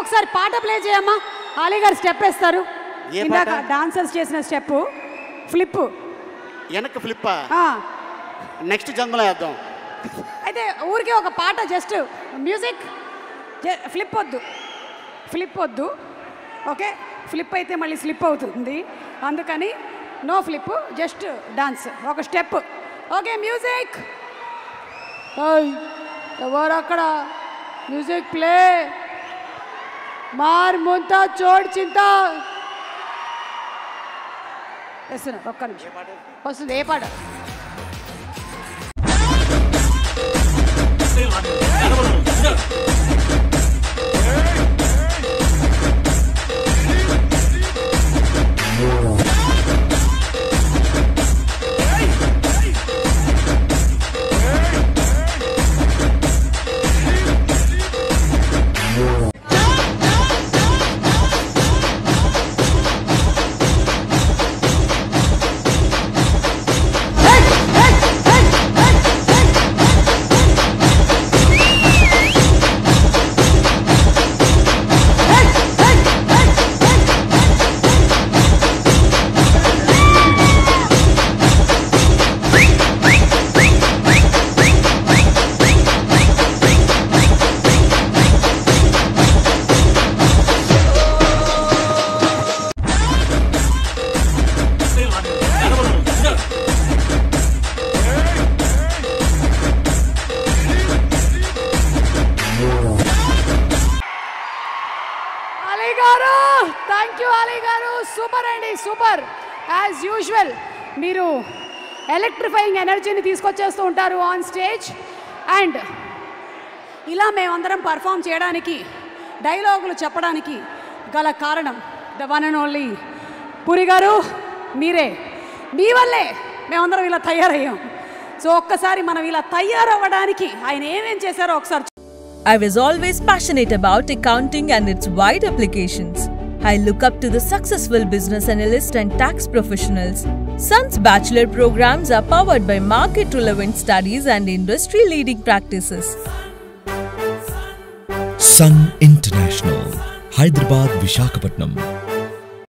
ఒకసారి పాట ప్లే చేయమ్మా. అలీ గారు స్టెప్ వేస్తారు. ఇందాక డాన్సర్స్ చేసిన స్టెప్ ఫ్లిప్. వెనక్కి ఫ్లిప్పా? నెక్స్ట్ జంగులో వేద్దాం. అయితే ఊరికే ఒక పాట జస్ట్ మ్యూజిక్. ఫ్లిప్ వద్దు. ఓకే, ఫ్లిప్ అయితే మళ్ళీ స్లిప్ అవుతుంది, అందుకని నో ఫ్లిప్, జస్ట్ డాన్స్, ఒక స్టెప్. Okay, music. ఎవరు అక్కడ? Music play. మార్ ముంతా చోడ్ చింతా వేస్తున్నా. ఒక్క నిమిషం వస్తుంది. ఏ పాట? థ్యాంక్ యూ అలీ గారు, సూపర్ అండి, సూపర్. యాజ్ యూజువల్ మీరు ఎలక్ట్రిఫైయింగ్ ఎనర్జీని తీసుకొచ్చేస్తూ ఉంటారు ఆన్ స్టేజ్. అండ్ ఇలా మేమందరం పర్ఫామ్ చేయడానికి, డైలాగులు చెప్పడానికి గల కారణం the one and only puri గారు, మీరే. మీ వల్లే మేమందరం ఇలా తయారయ్యాం. సో ఒక్కసారి మనం ఇలా తయారవ్వడానికి ఆయన ఏమేం చేశారో ఒకసారి. I was always passionate about accounting and its wide applications. I look up to the successful business analyst and tax professionals. Sun's bachelor programs are powered by market-relevant studies and industry-leading practices. Sun International, Hyderabad, Visakhapatnam.